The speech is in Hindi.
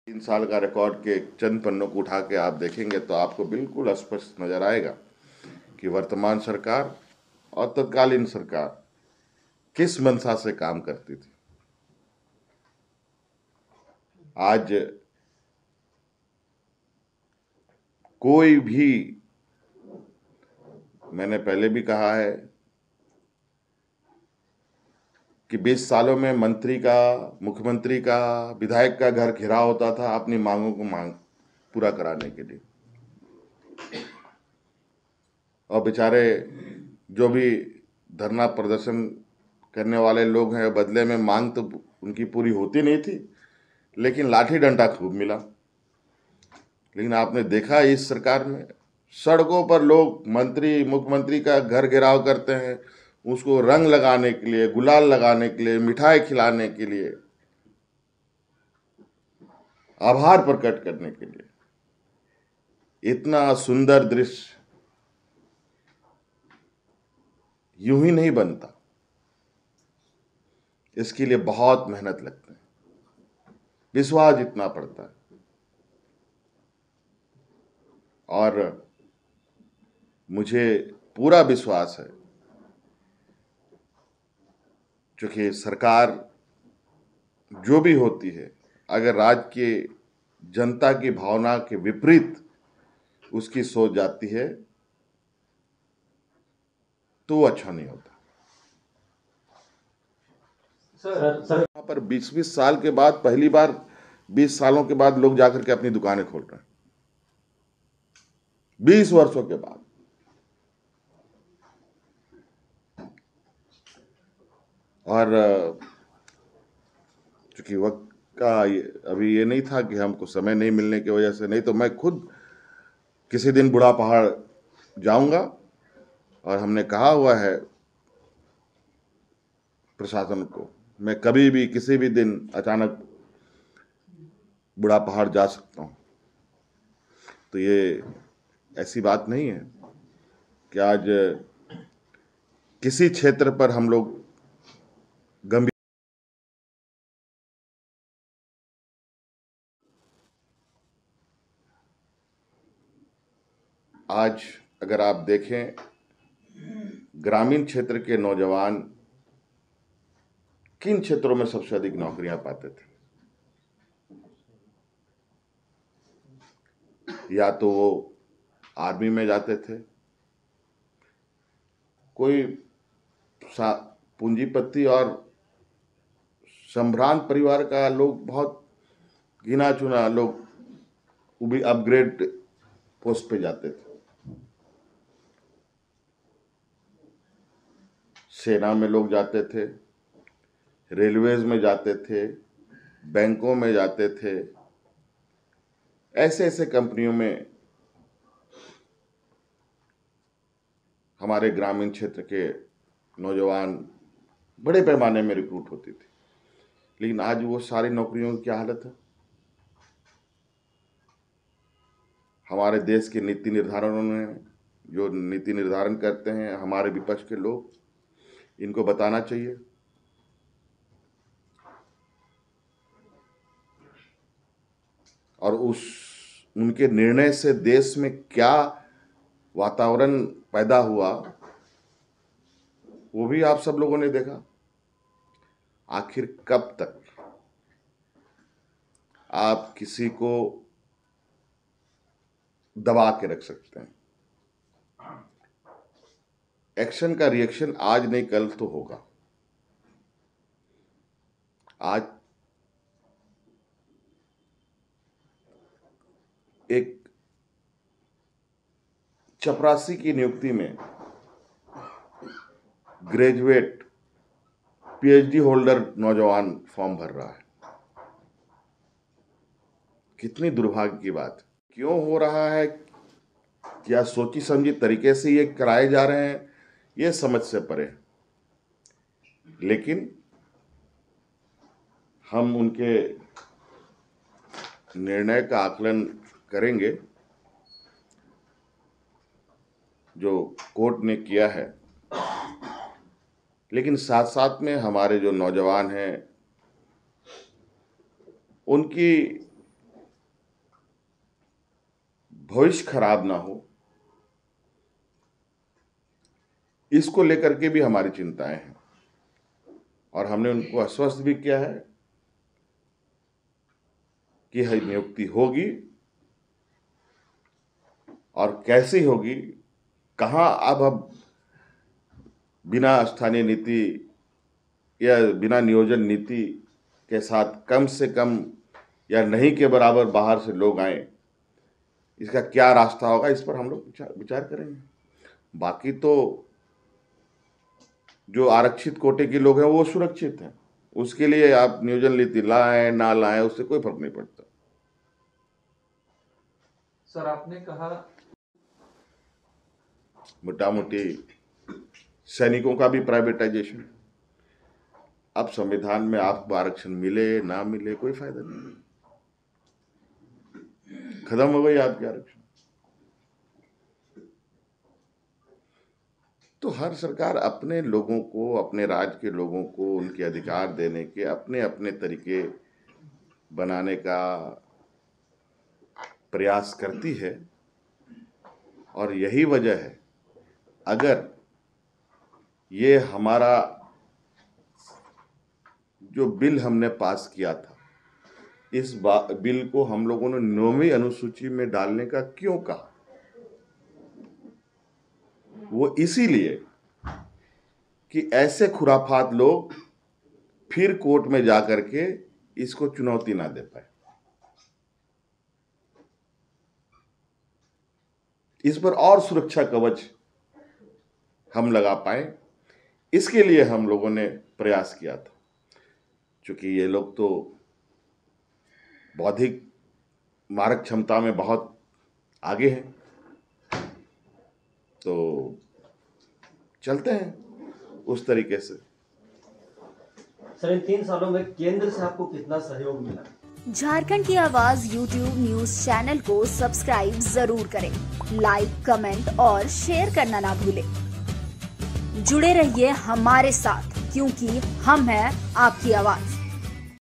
3 साल का रिकॉर्ड के चंद पन्नों को उठा के आप देखेंगे तो आपको बिल्कुल स्पष्ट नजर आएगा कि वर्तमान सरकार और तत्कालीन सरकार किस मंशा से काम करती थी। आज कोई भी, मैंने पहले भी कहा है कि 20 सालों में मंत्री का, मुख्यमंत्री का, विधायक का घर घिरा होता था अपनी मांगों को पूरा कराने के लिए, और बेचारे जो भी धरना प्रदर्शन करने वाले लोग हैं, बदले में मांग तो उनकी पूरी होती नहीं थी, लेकिन लाठी डंडा खूब मिला। लेकिन आपने देखा इस सरकार में सड़कों पर लोग मंत्री, मुख्यमंत्री का घर घेराव करते हैं, उसको रंग लगाने के लिए, गुलाल लगाने के लिए, मिठाई खिलाने के लिए, आभार प्रकट करने के लिए। इतना सुंदर दृश्य यूं ही नहीं बनता, इसके लिए बहुत मेहनत लगती है, विश्वास इतना पड़ता है। और मुझे पूरा विश्वास है क्योंकि सरकार जो भी होती है, अगर राज्य के जनता की भावना के विपरीत उसकी सोच जाती है तो वो अच्छा नहीं होता। सर यहाँ पर 20-20 साल के बाद, पहली बार 20 सालों के बाद लोग जाकर के अपनी दुकानें खोल रहे हैं, 20 वर्षों के बाद। और चूंकि वक्त का अभी ये नहीं था कि हमको समय नहीं मिलने की वजह से, नहीं तो मैं खुद किसी दिन बूढ़ा पहाड़ जाऊंगा, और हमने कहा हुआ है प्रशासन को, मैं कभी भी किसी भी दिन अचानक बूढ़ा पहाड़ जा सकता हूं। तो ये ऐसी बात नहीं है कि आज किसी क्षेत्र पर हम लोग गंभीर, आज अगर आप देखें ग्रामीण क्षेत्र के नौजवान किन क्षेत्रों में सबसे अधिक नौकरियां पाते थे, या तो वो आर्मी में जाते थे, कोई पूंजीपति और संभ्रांत परिवार का लोग, बहुत गिना चुना लोग, वो भी अपग्रेड पोस्ट पे जाते थे, सेना में लोग जाते थे, रेलवेज में जाते थे, बैंकों में जाते थे, ऐसे ऐसे कंपनियों में हमारे ग्रामीण क्षेत्र के नौजवान बड़े पैमाने में रिक्रूट होती थी। लेकिन आज वो सारी नौकरियों की क्या हालत है? हमारे देश के नीति निर्धारणों ने, जो नीति निर्धारण करते हैं हमारे विपक्ष के लोग, इनको बताना चाहिए और उनके निर्णय से देश में क्या वातावरण पैदा हुआ वो भी आप सब लोगों ने देखा। आखिर कब तक आप किसी को दबा के रख सकते हैं? एक्शन का रिएक्शन आज नहीं कल तो होगा। आज एक चपरासी की नियुक्ति में ग्रेजुएट, पीएचडी होल्डर नौजवान फॉर्म भर रहा है। कितनी दुर्भाग्य की बात। क्यों हो रहा है, क्या सोची समझी तरीके से ये कराए जा रहे हैं, ये समझ से परे। लेकिन हम उनके निर्णय का आकलन करेंगे जो कोर्ट ने किया है, लेकिन साथ साथ में हमारे जो नौजवान हैं उनकी भविष्य खराब ना हो, इसको लेकर के भी हमारी चिंताएं हैं। और हमने उनको आश्वस्त भी किया है कि यह नियुक्ति होगी और कैसी होगी, कहाँ अब बिना स्थानीय नीति या बिना नियोजन नीति के साथ कम से कम या नहीं के बराबर बाहर से लोग आए, इसका क्या रास्ता होगा, इस पर हम लोग विचार करेंगे। बाकी तो जो आरक्षित कोटे के लोग हैं वो सुरक्षित हैं, उसके लिए आप नियोजन नीति लाएं ना लाएं उससे कोई फर्क नहीं पड़ता। सर, आपने कहा मोटा मोटी सैनिकों का भी प्राइवेटाइजेशन, अब संविधान में आपको आरक्षण मिले ना मिले कोई फायदा नहीं, खत्म हो गई आपकी आरक्षण। तो हर सरकार अपने लोगों को, अपने राज्य के लोगों को उनके अधिकार देने के अपने अपने तरीके बनाने का प्रयास करती है। और यही वजह है, अगर ये हमारा जो बिल हमने पास किया था, इस बिल को हम लोगों ने 9वीं अनुसूची में डालने का क्यों कहा, वो इसीलिए कि ऐसे खुराफात लोग फिर कोर्ट में जाकर के इसको चुनौती ना दे पाए, इस पर और सुरक्षा कवच हम लगा पाए, इसके लिए हम लोगों ने प्रयास किया था। क्योंकि ये लोग तो बौद्धिक मारक क्षमता में बहुत आगे हैं, तो चलते हैं उस तरीके से। सर, इन 3 सालों में केंद्र से आपको कितना सहयोग मिला? झारखंड की आवाज YouTube न्यूज चैनल को सब्सक्राइब जरूर करें, लाइक, कमेंट और शेयर करना ना भूलें। जुड़े रहिए हमारे साथ, क्योंकि हम हैं आपकी आवाज।